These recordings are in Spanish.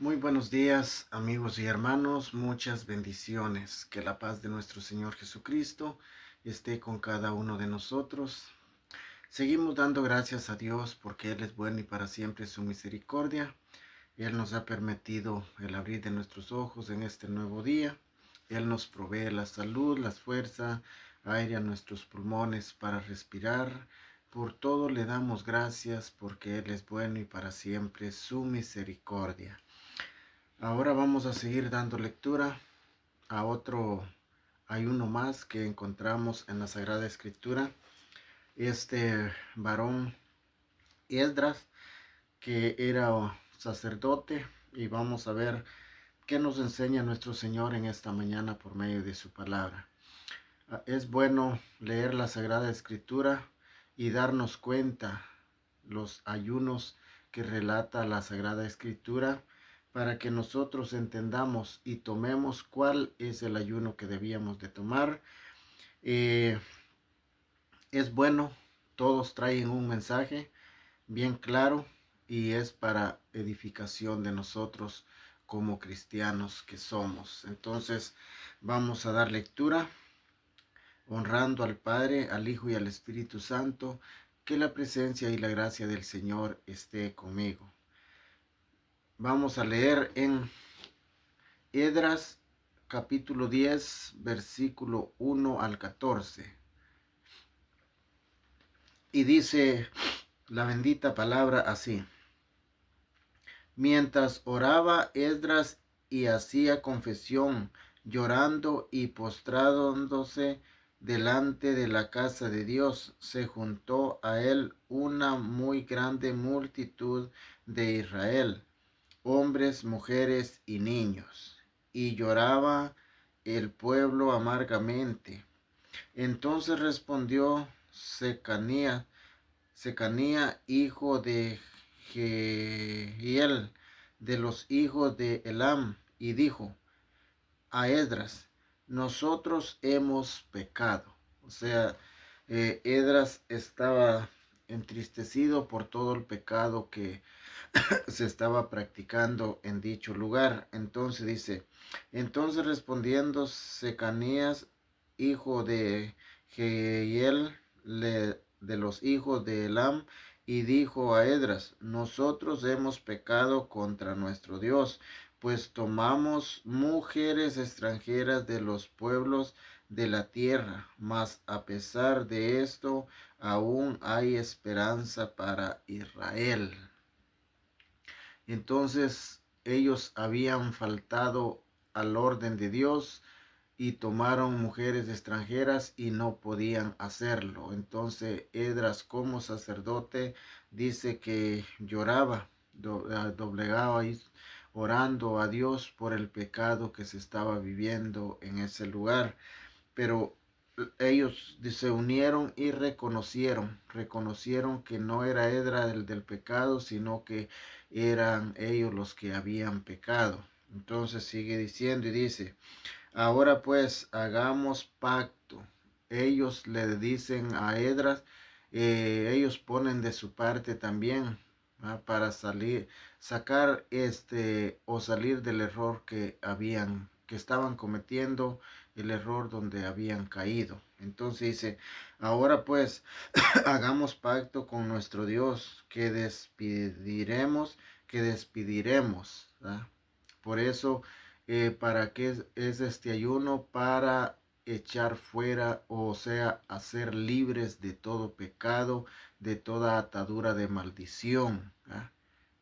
Muy buenos días, amigos y hermanos. Muchas bendiciones. Que la paz de nuestro Señor Jesucristo esté con cada uno de nosotros. Seguimos dando gracias a Dios porque Él es bueno y para siempre su misericordia. Él nos ha permitido el abrir de nuestros ojos en este nuevo día. Él nos provee la salud, la fuerza, aire a nuestros pulmones para respirar. Por todo le damos gracias porque Él es bueno y para siempre su misericordia. Ahora vamos a seguir dando lectura a hay uno más que encontramos en la Sagrada Escritura. Este varón Esdras, que era sacerdote, y vamos a ver qué nos enseña nuestro Señor en esta mañana por medio de su palabra. Es bueno leer la Sagrada Escritura y darnos cuenta los ayunos que relata la Sagrada Escritura para que nosotros entendamos y tomemos cuál es el ayuno que debíamos de tomar. Eh, es bueno, todos traen un mensaje bien claro y es para edificación de nosotros como cristianos que somos. Entonces vamos a dar lectura honrando al Padre, al Hijo y al Espíritu Santo. Que la presencia y la gracia del Señor esté conmigo. Vamos a leer en Esdras capítulo 10, versículo 1 al 14. Y dice la bendita palabra así: Mientras oraba Esdras y hacía confesión, llorando y postrándose delante de la casa de Dios, se juntó a él una muy grande multitud de Israel, hombres, mujeres y niños, y lloraba el pueblo amargamente. Entonces respondió Secanía, hijo de Jehiel, de los hijos de Elam, y dijo a Esdras: nosotros hemos pecado. O sea, Esdras estaba entristecido por todo el pecado que se estaba practicando en dicho lugar. Entonces dice: entonces respondiendo Secanías, hijo de Jehiel, de los hijos de Elam, y dijo a Esdras: nosotros hemos pecado contra nuestro Dios, pues tomamos mujeres extranjeras de los pueblos de la tierra, mas a pesar de esto aún hay esperanza para Israel. Entonces ellos habían faltado al orden de Dios y tomaron mujeres extranjeras y no podían hacerlo. Entonces Esdras, como sacerdote, dice que lloraba, doblegaba y orando a Dios por el pecado que se estaba viviendo en ese lugar. Pero ellos se unieron y reconocieron que no era Edra el del pecado, sino que eran ellos los que habían pecado. Entonces sigue diciendo y dice: ahora pues hagamos pacto. Ellos le dicen a Edras, ellos ponen de su parte también, para sacar o salir del error que estaban cometiendo, el error donde habían caído. Entonces dice: ahora pues hagamos pacto con nuestro Dios, que despediremos. ¿Verdad? Por eso, ¿para qué es este ayuno? Para echar fuera, o sea, hacer libres de todo pecado, de toda atadura de maldición. ¿Ah?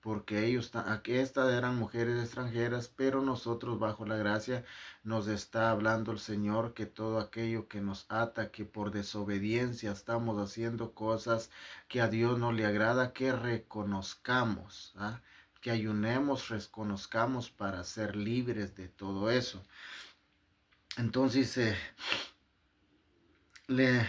Porque aquí estas eran mujeres extranjeras, pero nosotros bajo la gracia nos está hablando el Señor que todo aquello que nos ata, que por desobediencia estamos haciendo cosas que a Dios no le agrada, que reconozcamos. ¿Ah? Que ayunemos, reconozcamos para ser libres de todo eso. Entonces, le,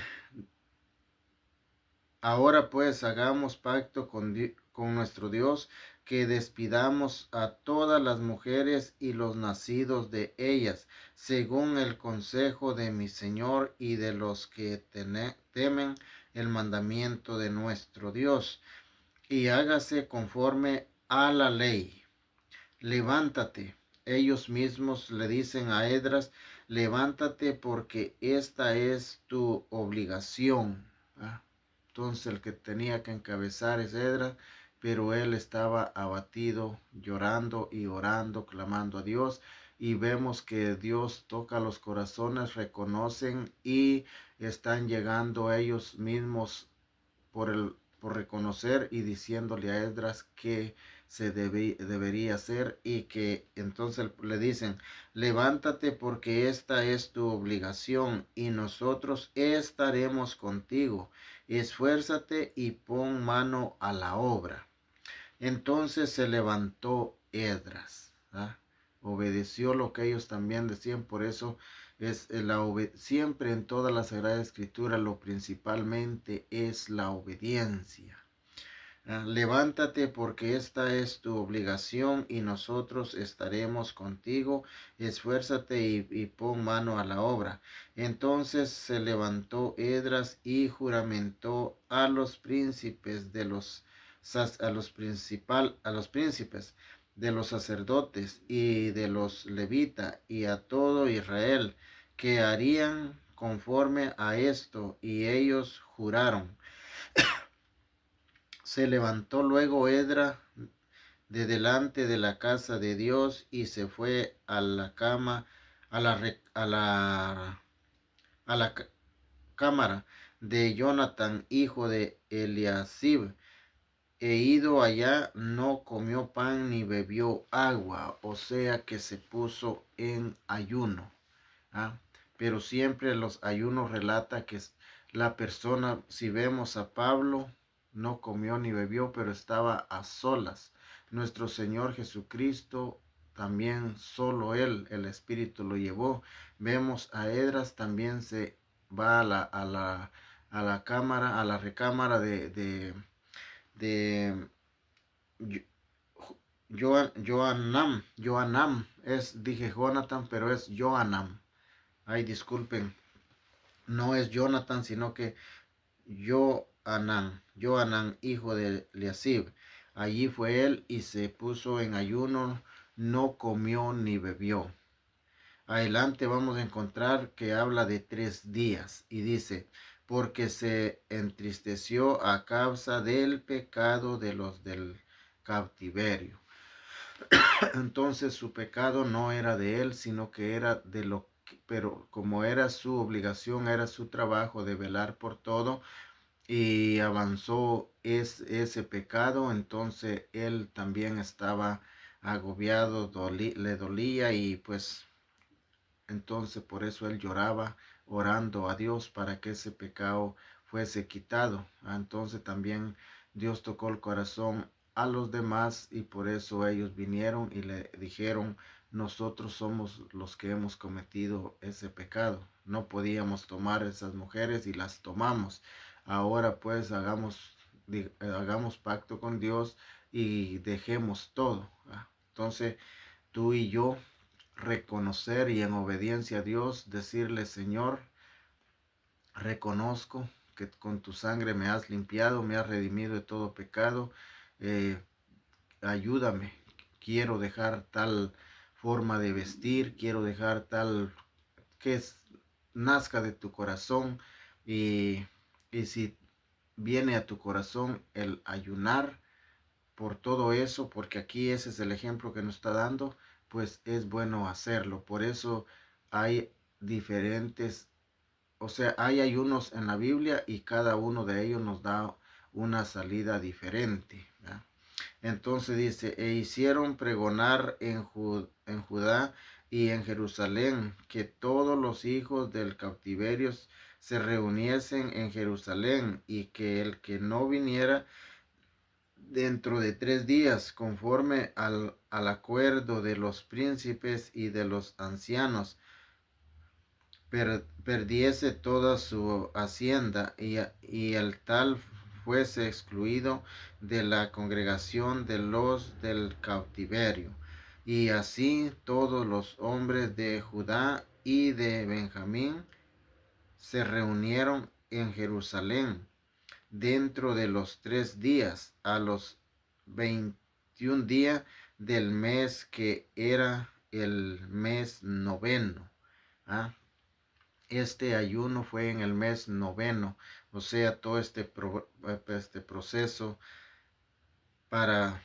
ahora pues hagamos pacto con nuestro Dios, que despidamos a todas las mujeres y los nacidos de ellas, según el consejo de mi Señor y de los que temen el mandamiento de nuestro Dios, y hágase conforme a la ley. levántate. Ellos mismos le dicen a Esdras, levántate porque esta es tu obligación. ¿Ah? Entonces el que tenía que encabezar es Esdras, pero él estaba abatido, llorando y orando, clamando a Dios. Y vemos que Dios toca los corazones, reconocen y están llegando ellos mismos por reconocer y diciéndole a Esdras que debería hacer, y que entonces le dicen, levántate porque esta es tu obligación y nosotros estaremos contigo, esfuérzate y pon mano a la obra. Entonces se levantó Esdras, ¿ah? Obedeció lo que ellos también decían. Por eso es siempre en toda la Sagrada Escritura lo principalmente es la obediencia. Levántate porque esta es tu obligación y nosotros estaremos contigo. Esfuérzate y pon mano a la obra. Entonces se levantó Esdras y juramentó a los príncipes a los príncipes de los sacerdotes y de los levitas y a todo Israel que harían conforme a esto, y ellos juraron. Se levantó luego Esdras de delante de la casa de Dios y se fue a la cama, a la cámara de Jonatán, hijo de Eliasib. E ido allá, no comió pan ni bebió agua, o sea que se puso en ayuno. ¿Ah? Pero siempre los ayunos relata que la persona, si vemos a Pablo, no comió ni bebió, pero estaba a solas. Nuestro Señor Jesucristo también, solo Él, el Espíritu lo llevó. Vemos a Esdras también se va a la cámara, a la recámara de Joanam, dije Jonathan, pero es Joanam. Ay, disculpen, no es Jonathan, sino que Joanán, hijo de Eliasib. Allí fue él y se puso en ayuno, no comió ni bebió. Adelante vamos a encontrar que habla de 3 días y dice, porque se entristeció a causa del pecado de los del cautiverio. Entonces su pecado no era de él, sino que era de lo que, pero como era su obligación, era su trabajo de velar por todo, y avanzó ese pecado, entonces él también estaba agobiado, le dolía, y pues entonces por eso él lloraba orando a Dios para que ese pecado fuese quitado. Entonces también Dios tocó el corazón a los demás y por eso ellos vinieron y le dijeron, nosotros somos los que hemos cometido ese pecado. No podíamos tomar esas mujeres y las tomamos. Ahora pues hagamos pacto con Dios y dejemos todo. Entonces tú y yo reconocer y en obediencia a Dios decirle, Señor, reconozco que con tu sangre me has limpiado, me has redimido de todo pecado, eh, ayúdame, quiero dejar tal forma de vestir, quiero dejar tal nazca de tu corazón, y, y si viene a tu corazón el ayunar por todo eso, porque aquí ese es el ejemplo que nos está dando, pues es bueno hacerlo. Por eso hay diferentes, o sea, hay ayunos en la Biblia y cada uno de ellos nos da una salida diferente, ¿verdad? Entonces dice, e hicieron pregonar en Judá y en Jerusalén que todos los hijos del cautiverio se reuniesen en Jerusalén, y que el que no viniera dentro de 3 días, conforme al acuerdo de los príncipes y de los ancianos, perdiese toda su hacienda, y el tal fuese excluido de la congregación de los del cautiverio. Y así todos los hombres de Judá y de Benjamín se reunieron en Jerusalén dentro de los 3 días. A los 21 días del mes que era el mes noveno. ¿Ah? Este ayuno fue en el mes noveno, o sea, todo este proceso para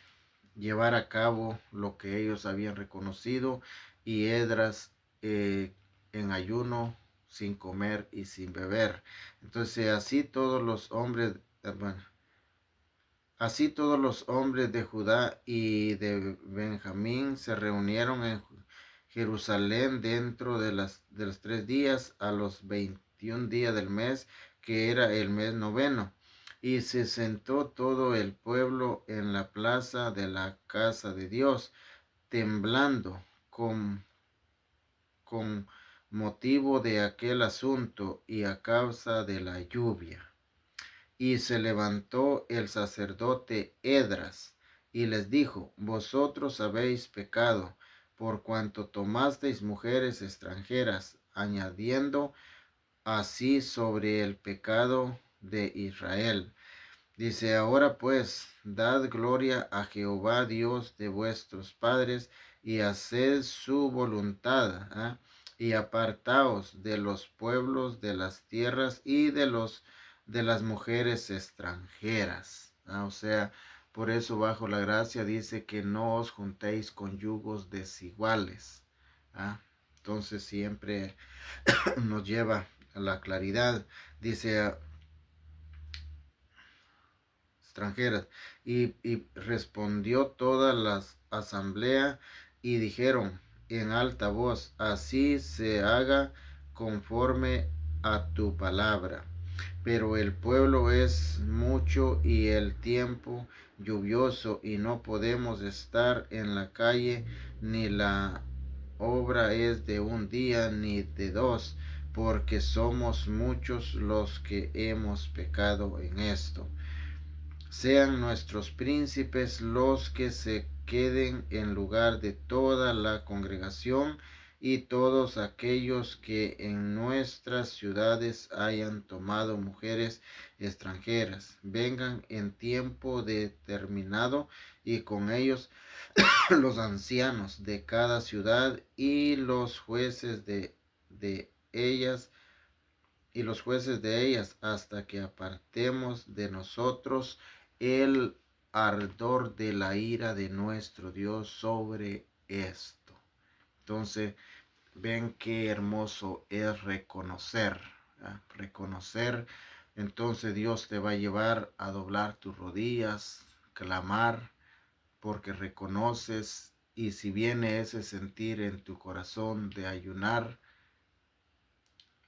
llevar a cabo lo que ellos habían reconocido, y Edras en ayuno, sin comer y sin beber. Entonces así todos los hombres, bueno, así todos los hombres de Judá y de Benjamín se reunieron en Jerusalén dentro de los 3 días, a los 21 días del mes, que era el mes noveno. Y se sentó todo el pueblo en la plaza de la casa de Dios, temblando con motivo de aquel asunto y a causa de la lluvia. Y se levantó el sacerdote Edras y les dijo: vosotros habéis pecado, por cuanto tomasteis mujeres extranjeras, añadiendo así sobre el pecado de Israel. Dice: ahora pues, dad gloria a Jehová Dios de vuestros padres, y haced su voluntad, ¿eh? Y apartaos de los pueblos, de las tierras y de las mujeres extranjeras. O sea, por eso bajo la gracia dice que no os juntéis con yugos desiguales. ¿Ah? Entonces siempre nos lleva a la claridad. Dice: extranjeras. Y respondió toda la asamblea y dijeron en alta voz: así se haga conforme a tu palabra. Pero el pueblo es mucho y el tiempo lluvioso, y no podemos estar en la calle, ni la obra es de un día ni de dos, porque somos muchos los que hemos pecado en esto. Sean nuestros príncipes los que se queden en lugar de toda la congregación, y todos aquellos que en nuestras ciudades hayan tomado mujeres extranjeras, vengan en tiempo determinado, y con ellos los ancianos de cada ciudad y los jueces de ellas hasta que apartemos de nosotros el ardor de la ira de nuestro Dios sobre esto. Entonces, ven qué hermoso es reconocer, ¿ah? Reconocer. Entonces Dios te va a llevar a doblar tus rodillas, clamar, porque reconoces. Y si viene ese sentir en tu corazón de ayunar,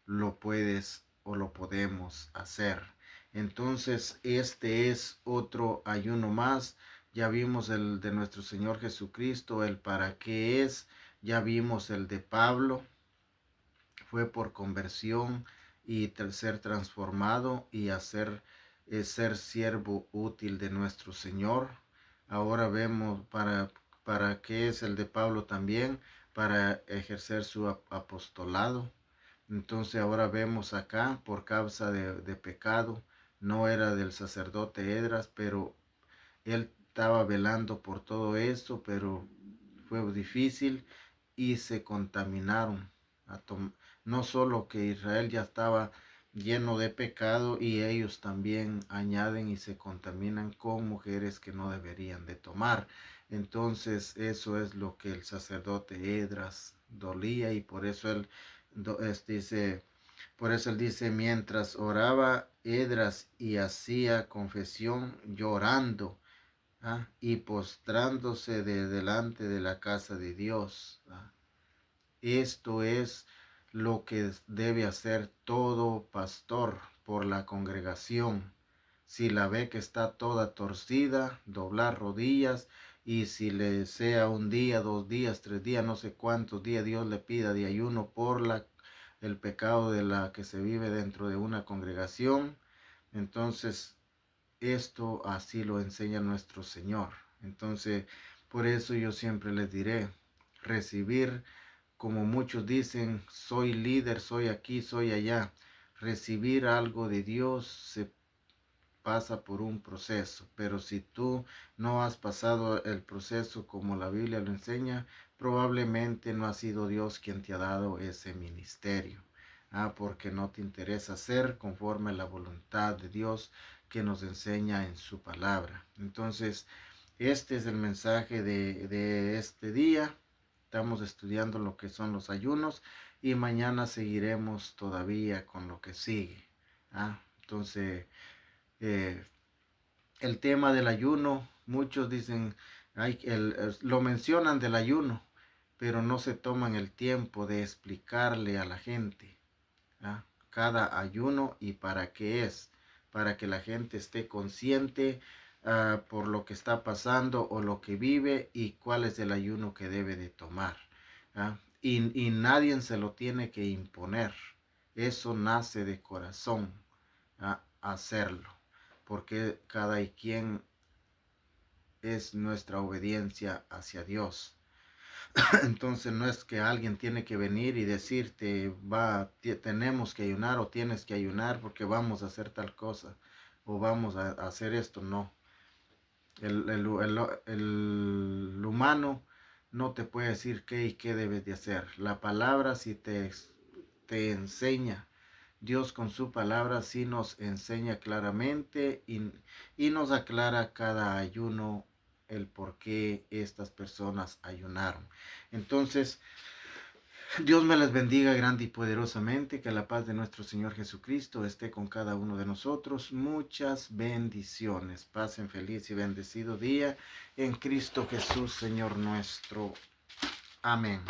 lo puedes o lo podemos hacer. Entonces, este es otro ayuno más. Ya vimos el de nuestro Señor Jesucristo, el para qué es. Ya vimos el de Pablo, fue por conversión y ser transformado y ser siervo útil de nuestro Señor. Ahora vemos para qué es el de Pablo también, para ejercer su apostolado. Entonces ahora vemos acá, por causa de pecado, no era del sacerdote Edras, pero él estaba velando por todo esto, pero fue difícil y se contaminaron. No solo que Israel ya estaba lleno de pecado, y ellos también añaden y se contaminan con mujeres que no deberían de tomar. Entonces eso es lo que el sacerdote Edras dolía, y por eso él dice: mientras oraba Edras y hacía confesión llorando, y postrándose delante de la casa de Dios. Esto es lo que debe hacer todo pastor por la congregación. Si la ve que está toda torcida, doblar rodillas, y si le sea un día, 2 días, 3 días, no sé cuántos días Dios le pida de ayuno por el pecado de la que se vive dentro de una congregación. Entonces, esto así lo enseña nuestro Señor. Entonces, por eso yo siempre les diré: recibir, como muchos dicen, soy líder, soy aquí, soy allá. Recibir algo de Dios pasa por un proceso, pero si tú no has pasado el proceso como la Biblia lo enseña, probablemente no ha sido Dios quien te ha dado ese ministerio. Porque no te interesa ser conforme a la voluntad de Dios que nos enseña en su palabra. Entonces, este es el mensaje de este día. Estamos estudiando lo que son los ayunos y mañana seguiremos todavía con lo que sigue. Entonces, eh, el tema del ayuno, muchos dicen, lo mencionan del ayuno, pero no se toman el tiempo de explicarle a la gente cada ayuno y para qué es, para que la gente esté consciente por lo que está pasando o lo que vive y cuál es el ayuno que debe de tomar. Y nadie se lo tiene que imponer, eso nace de corazón hacerlo, porque cada quien es nuestra obediencia hacia Dios. Entonces no es que alguien tiene que venir y decirte, tenemos que ayunar o tienes que ayunar porque vamos a hacer tal cosa o vamos a hacer esto. No, el humano no te puede decir qué y qué debes de hacer. La palabra sí te enseña. Dios con su palabra sí nos enseña claramente y nos aclara cada ayuno el por qué estas personas ayunaron. Entonces, Dios me les bendiga grande y poderosamente, que la paz de nuestro Señor Jesucristo esté con cada uno de nosotros. Muchas bendiciones. Pasen feliz y bendecido día en Cristo Jesús, Señor nuestro. Amén.